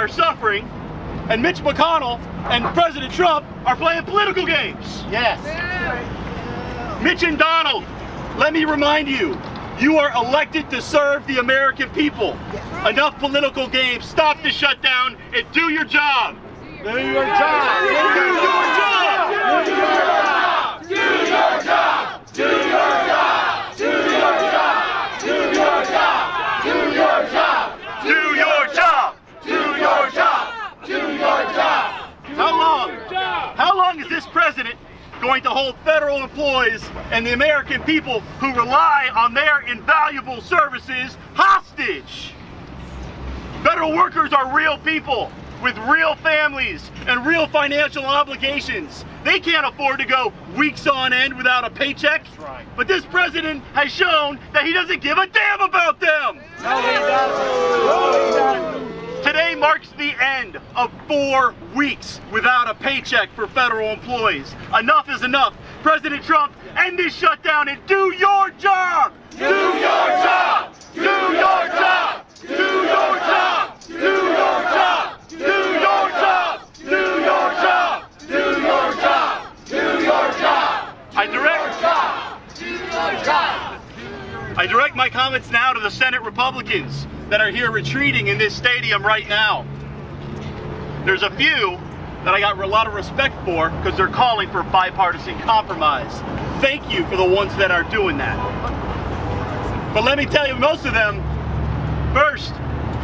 are suffering, and Mitch McConnell and President Trump are playing political games. Yes. Mitch and Donald, let me remind you, you are elected to serve the American people. Enough political games. Stop the shutdown and do your job. Do your job. Do your job. Do your job. Do your job. Do your job. Do your job. Do your job. Do your job. Do your job. Do your job. Do your job. How long is this president going to hold federal employees and the American people who rely on their invaluable services hostage? Federal workers are real people with real families and real financial obligations. They can't afford to go weeks on end without a paycheck. That's right. But this president has shown that he doesn't give a damn about them. No, he doesn't. No, he doesn't. Today marks the end of 4 weeks without a paycheck for federal employees. Enough is enough. President Trump, end this shutdown and do your job! Do your job! Do your job! Do your job! Do your job! Do your job! Do your job! Do your job! Do your job! I direct my comments now to the Senate Republicans that are here retreating in this stadium right now. There's a few that I got a lot of respect for because they're calling for bipartisan compromise. Thank you for the ones that are doing that. But let me tell you, most of them, first,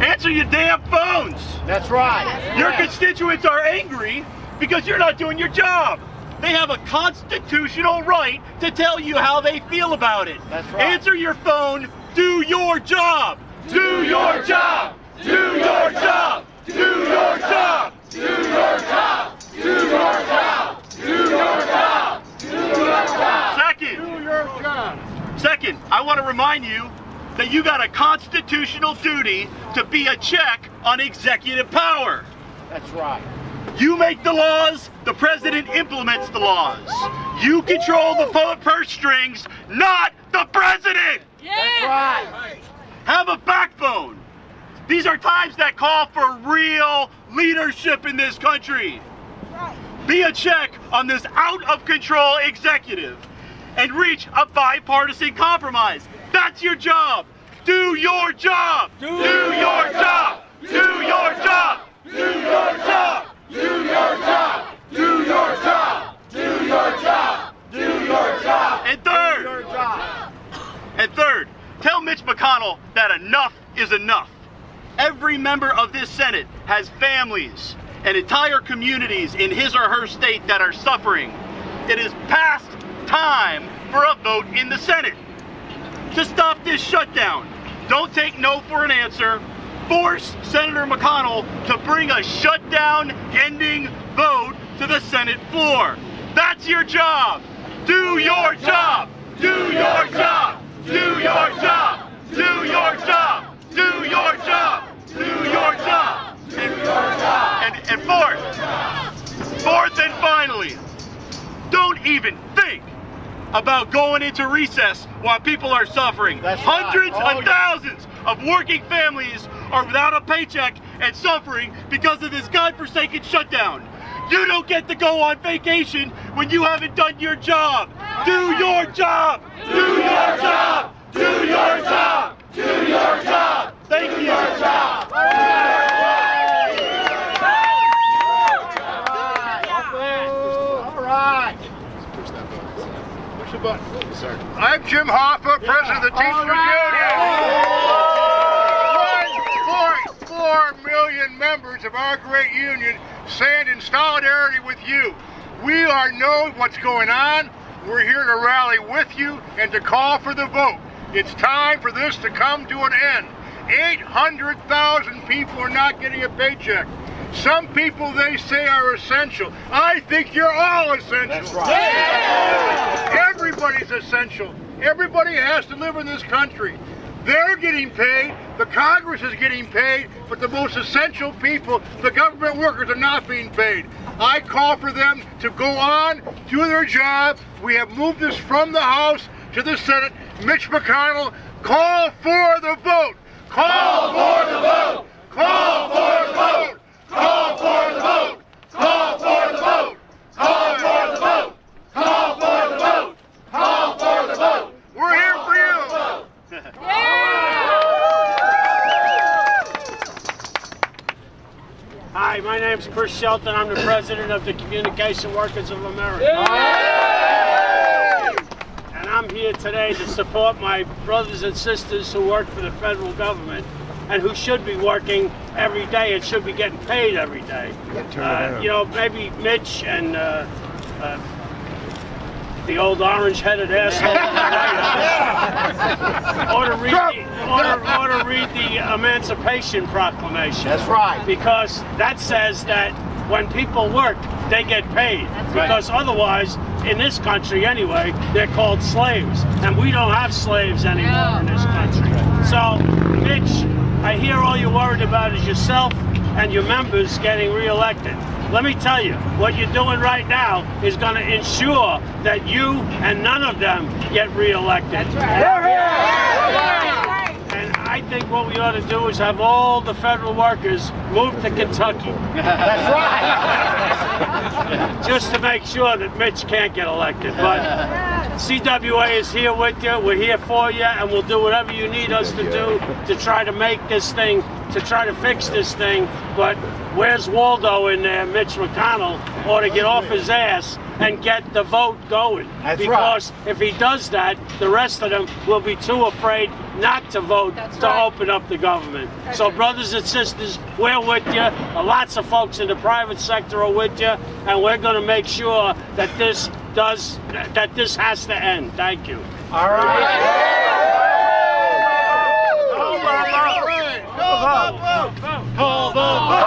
answer your damn phones. That's right. Your constituents are angry because you're not doing your job. They have a constitutional right to tell you how they feel about it. That's right. Answer your phone, do your job. Do your job! Do your job! Do your job! Do your job! Do your job! Do your job! Do your job! Second, I want to remind you that you got a constitutional duty to be a check on executive power. That's right. You make the laws, the president implements the laws. You control the purse strings, not the president! That's right. Have a backbone. These are times that call for real leadership in this country. Be a check on this out-of-control executive and reach a bipartisan compromise. That's your job. Do your job. Do your job. Do your job. Do your job! Do your job! Do your job! Do your job! Do your job! And third, tell Mitch McConnell that enough is enough. Every member of this Senate has families and entire communities in his or her state that are suffering. It is past time for a vote in the Senate to stop this shutdown. Don't take no for an answer. Force Senator McConnell to bring a shutdown ending vote to the Senate floor. That's your job. Do your job. Do your job. Do your job. Do your job. Do your job. Do your job. And fourth and finally, don't even think about going into recess while people are suffering. That's Hundreds right. of thousands of working families are without a paycheck and suffering because of this godforsaken shutdown. You don't get to go on vacation when you haven't done your job. Do your job. Do your job. Do your job. Do your job. Thank you. Do your job. All right. Push the button. Sorry. I'm Jim Hoffa, President of the Teamsters Union. 1.4 million members of our great union stand in solidarity with you. We know what's going on. We're here to rally with you and to call for the vote. It's time for this to come to an end. 800,000 people are not getting a paycheck. Some people, they say, are essential. I think you're all essential. That's right. Yeah. Everybody's essential. Everybody has to live in this country. They're getting paid, the Congress is getting paid, but the most essential people, the government workers, are not being paid. I call for them to go on, do their job. We have moved this from the House to the Senate. Mitch McConnell, call for the vote. Call for the vote. Call for the vote. Hi, my name's Chris Shelton. I'm the president of the Communication Workers of America. And I'm here today to support my brothers and sisters who work for the federal government and who should be working every day and should be getting paid every day. You know, maybe Mitch and the old orange-headed asshole ought to read the Emancipation Proclamation. That's right. Because that says that when people work, they get paid. Because otherwise, in this country anyway, they're called slaves. And we don't have slaves anymore in this country. So, Mitch, I hear all you're worried about is yourself and your members getting reelected. Let me tell you, what you're doing right now is going to ensure that you and none of them get reelected. That's right. And I think what we ought to do is have all the federal workers move to Kentucky. That's right. Just to make sure that Mitch can't get elected. But CWA is here with you, we're here for you, and we'll do whatever you need us to do to try to make this thing, to try to fix this thing. But where's Waldo in there? Mitch McConnell ought to get off his ass and get the vote going. Because if he does that, the rest of them will be too afraid not to vote to open up the government. So brothers and sisters, we're with you. Lots of folks in the private sector are with you, and we're going to make sure that this has to end. Thank you. All right. Call the vote.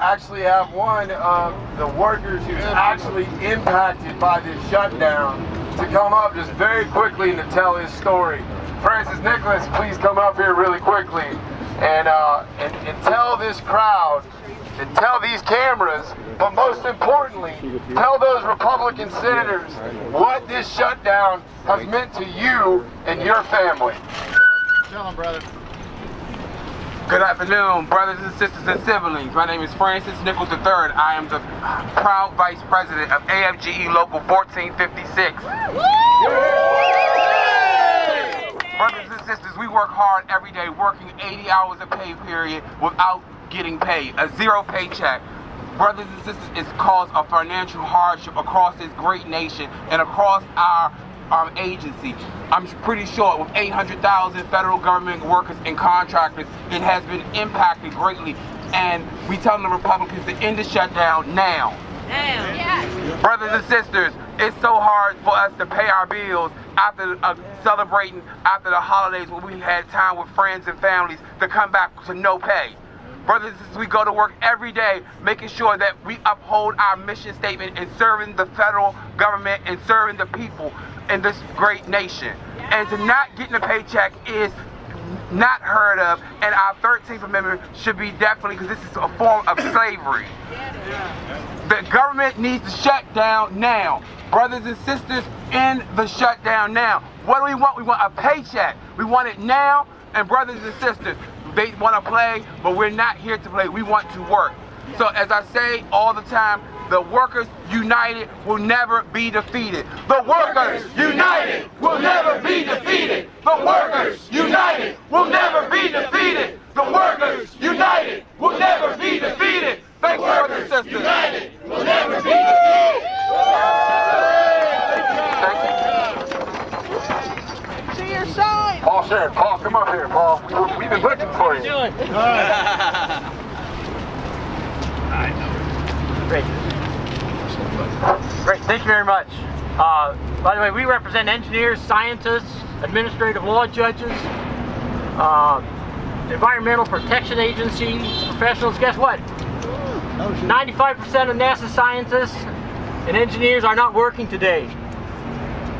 Actually have one of the workers who's actually impacted by this shutdown to come up just very quickly and to tell his story. Francis Nicholas, please come up here really quickly and tell this crowd and tell these cameras, but most importantly, tell those Republican senators what this shutdown has meant to you and your family. Tell them, brother. Good afternoon, brothers and sisters and siblings. My name is Francis Nichols III. I am the proud vice president of AFGE Local 1456. Brothers and sisters, we work hard every day, working 80 hours a pay period without getting paid, a zero paycheck. Brothers and sisters, it's caused a financial hardship across this great nation and across our agency. I'm pretty sure with 800,000 federal government workers and contractors, it has been impacted greatly. And we tell the Republicans to end the shutdown now. Yes. Brothers and sisters, it's so hard for us to pay our bills after celebrating after the holidays when we had time with friends and families to come back to no pay. Brothers and sisters, we go to work every day making sure that we uphold our mission statement in serving the federal government and serving the people in this great nation. And to not getting a paycheck is not heard of, and our 13th Amendment should be definitely, because this is a form of slavery. The government needs to shut down now. Brothers and sisters, end the shutdown now. What do we want? We want a paycheck. We want it now, and brothers and sisters, they want to play, but we're not here to play. We want to work. So as I say all the time, the workers united will never be defeated. The workers united will never be defeated. The workers united will never be defeated. The workers united will never be defeated. Thank you, brothers and sisters. United will never be defeated. Thank you. See your sign. Paul Sharon, Paul, come up here, Paul. We've been looking for you. Great. Great, thank you very much. By the way, we represent engineers, scientists, administrative law judges, environmental protection agencies, professionals. Guess what? 95% of NASA scientists and engineers are not working today.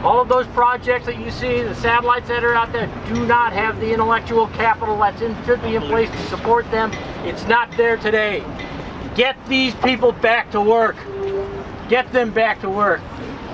All of those projects that you see, the satellites that are out there, do not have the intellectual capital that should be in place to support them. It's not there today. Get these people back to work. Get them back to work.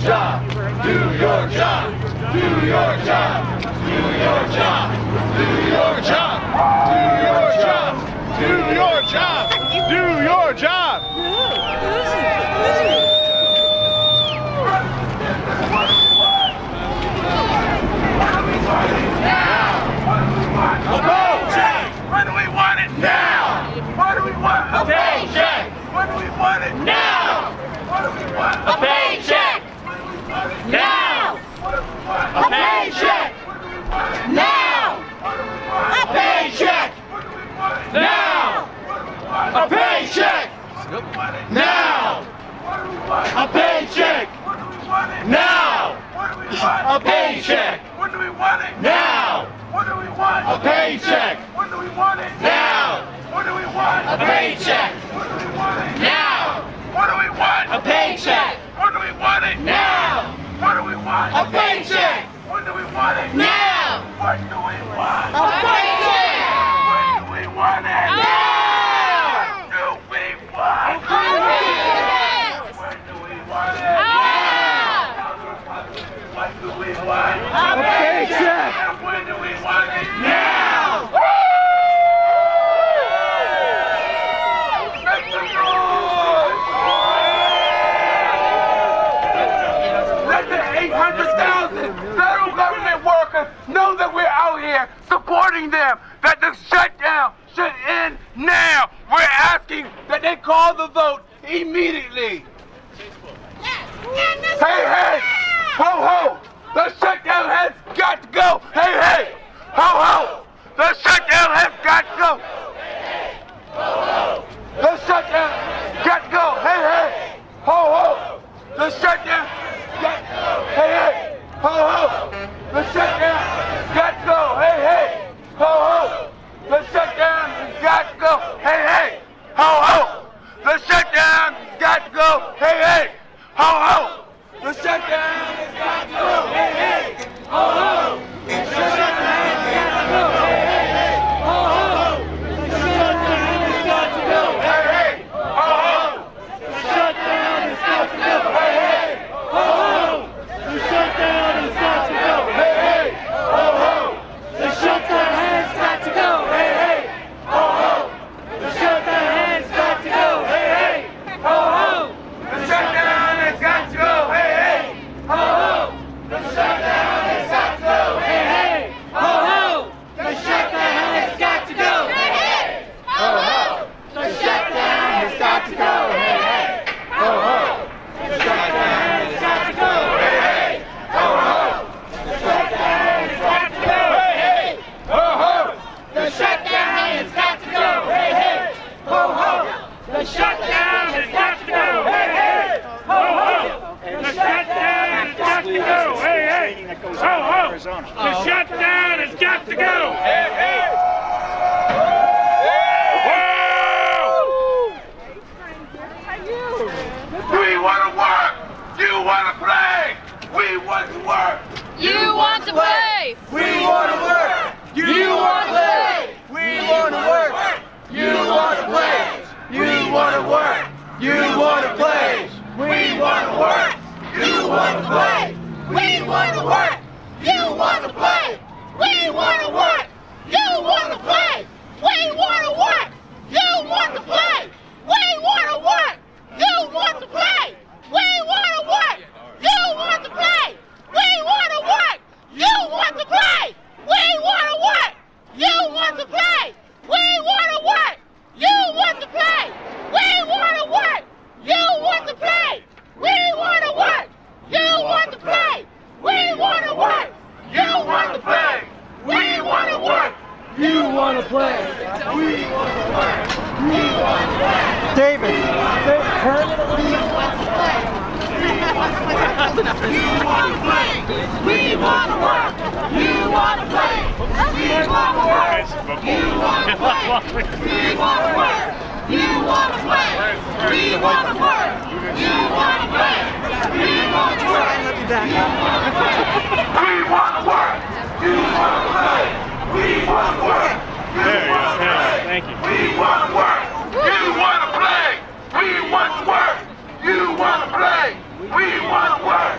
job. Do your job. Do your job. Do your job. Do your job. Do your job. Do your job. Do your job. A paycheck! When do we want it? Now! What do we want? A paycheck! When do we want it? Now! What do we want? A paycheck! Now! A paycheck! Now! A paycheck! Now! A paycheck! Now! A paycheck! Now! A paycheck! When do we want it? Now! What do we want? A paycheck! When do we want it? Now! What do we want? A paycheck! When do we want it? Now! What do we want? A paycheck! When do we want it? Now! What do we want? A paycheck! When do we want it? Now! What do we want? A paycheck! When do we want it? Now! What do we want? A paycheck! When do we want it? Now! What do we want? A paycheck! When do we want it? Now! Let the 800,000 federal government workers know that we're out here supporting them, that the shutdown should end now. We're asking that they call the vote immediately. Hey, hey, ho, ho, the shutdown has got to go. Hey, hey, ho, ho, the shutdown has got to go. The shutdown got to go. Hey, hey, ho, ho, the shutdown got to go. Hey, hey, ho, ho, the shutdown got to go. Hey, hey, ho, ho, the shutdown has got to go. Hey, hey, ho, ho, the shutdown has got to go. Hey, hey, ho, ho, the shutdown has got to go. Hey, hey, ho, ho, the shutdown has got to go. Hey, hey, ho, ho, the shutdown has got to go. Hey, hey, ho, ho, the shutdown has got to go. Hey, hey, ho, ho, the shutdown has got to go. Hey, hey, ho, ho, the shutdown has got to go. Hey, hey, ho, ho, the shutdown has got to go. Hey, hey, ho, ho, the shutdown has got to go. Hey, hey, ho, ho, the shutdown has got to go. Hey, hey, ho, ho, the shutdown has got to go. Hey, hey, ho, ho, the shutdown has got to go. Hey, hey, ho, ho, the shutdown has got to go. Hey, hey, ho, ho, the shutdown has got to go. Hey, hey, ho, ho, the shutdown has got to go. Hey, hey, ho, ho, the shutdown has got to go. Hey, hey, ho, ho, the shutdown has got to go. Hey, hey, ho, ho, the shutdown has got to go. Hey, hey. We want to work. You want to play. We want to work. You want to play. We want to work. You want to play. We want to work. You want to play. You want to work. You want to play. We want to work. You want to play. We want to work. You want to play. We want to work. You want to play. We want to work. You want to play. We want to work. You want to play. We want to work. You want to play. We want to work. You want to play. We want to work. You want to play. We want to work. You want to play. We want to work. You want to play. We want to work. You want to play. We want to work. You want to play. We want to work. You want to play. We want to work. We want to work. David, turn it We want to play. We want to work. You want to play. We want to work. You want to play. We want to work. You want to play. We want to work. You want to play. We want to work. We want to work. You want to play. We want to work. You want to play. Thank you. We want to work. You want to play. We want to work. You want to play. We want to work.